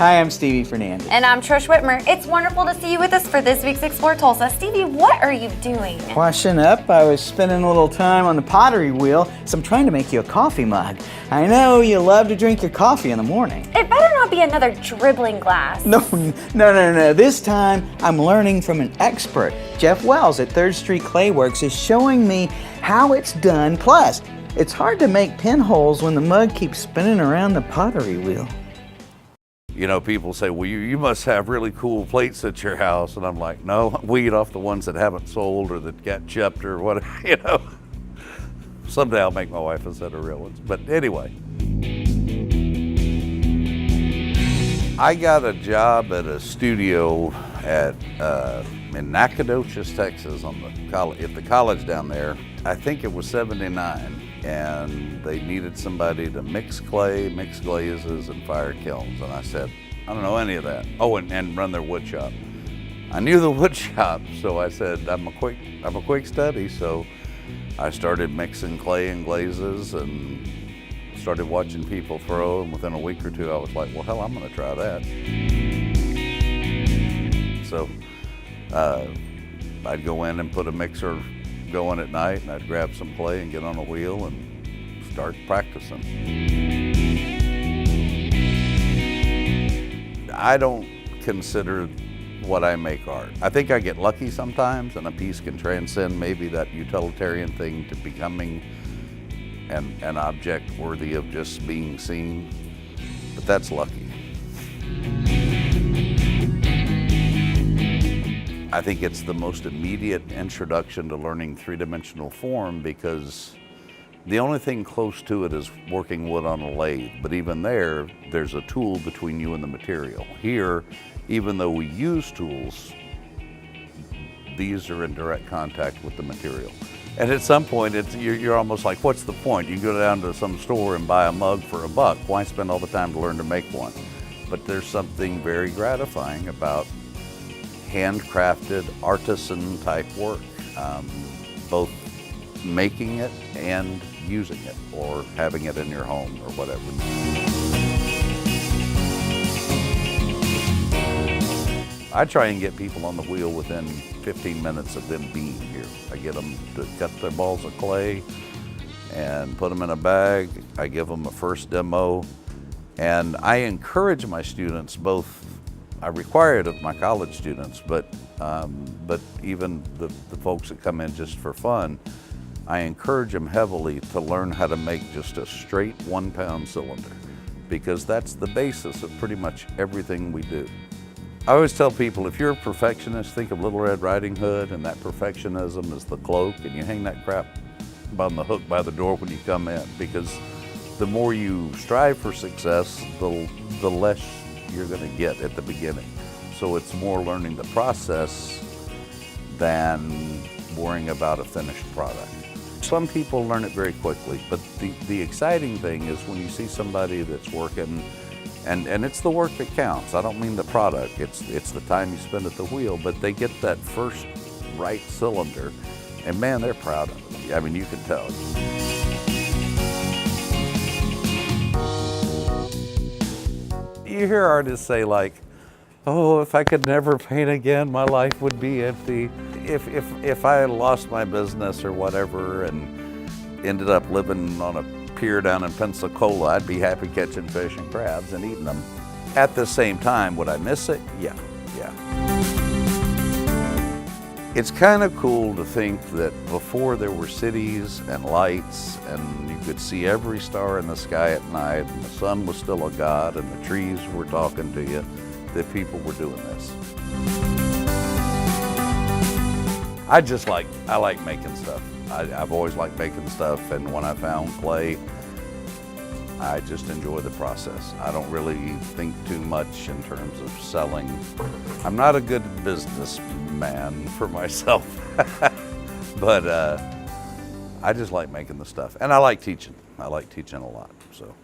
Hi, I'm Stevie Fernandez. And I'm Trish Whitmer. It's wonderful to see you with us for this week's Explore Tulsa. Stevie, what are you doing? Washing up. I was spending a little time on the pottery wheel, so I'm trying to make you a coffee mug. I know you love to drink your coffee in the morning. It better not be another dribbling glass. No. This time, I'm learning from an expert. Jeff Wells at 3rd Street ClayWorks is showing me how it's done. Plus, it's hard to make pinholes when the mug keeps spinning around the pottery wheel. You know, people say, well, you must have really cool plates at your house. And I'm like, no, weed off the ones that haven't sold or that got chipped or whatever, you know. Someday I'll make my wife a set of real ones. But anyway. I got a job at a studio in Nacogdoches, Texas, at the college down there. I think it was '79. And they needed somebody to mix clay, mix glazes, and fire kilns. And I said, I don't know any of that. Oh, and run their wood shop. I knew the wood shop, so I said, I'm a quick study. So I started mixing clay and glazes and started watching people throw. And within a week or two, I was like, well, hell, I'm gonna try that. So I'd go in and put a mixer going at night, and I'd grab some clay and get on a wheel and start practicing. I don't consider what I make art. I think I get lucky sometimes, and a piece can transcend maybe that utilitarian thing to becoming an object worthy of just being seen, but that's lucky. I think it's the most immediate introduction to learning three-dimensional form, because the only thing close to it is working wood on a lathe. But even there's a tool between you and the material. Here, even though we use tools, these are in direct contact with the material. And at some point, you're almost like, what's the point? You go down to some store and buy a mug for $1. Why spend all the time to learn to make one? But there's something very gratifying about handcrafted, artisan-type work, both making it and using it, or having it in your home, or whatever. I try and get people on the wheel within 15 minutes of them being here. I get them to cut their balls of clay and put them in a bag. I give them a first demo, and I encourage my students both. I require it of my college students, but even the folks that come in just for fun, I encourage them heavily to learn how to make just a straight 1-pound cylinder, because that's the basis of pretty much everything we do. I always tell people, if you're a perfectionist, think of Little Red Riding Hood, and that perfectionism is the cloak, and you hang that crap on the hook by the door when you come in, because the more you strive for success, the less you're going to get at the beginning. So it's more learning the process than worrying about a finished product. Some people learn it very quickly, but the exciting thing is when you see somebody that's working, and it's the work that counts. I don't mean the product, it's the time you spend at the wheel, but they get that first right cylinder, and man, they're proud of it. I mean, you can tell. You hear artists say, like, oh, if I could never paint again, my life would be empty. If I lost my business or whatever and ended up living on a pier down in Pensacola, I'd be happy catching fish and crabs and eating them. At the same time, would I miss it? Yeah. It's kind of cool to think that before there were cities and lights and you could see every star in the sky at night and the sun was still a god and the trees were talking to you, that people were doing this. I like making stuff. I've always liked making stuff, and when I found clay, I just enjoy the process. I don't really think too much in terms of selling. I'm not a good businessman for myself, but I just like making the stuff. And I like teaching. I like teaching a lot, so.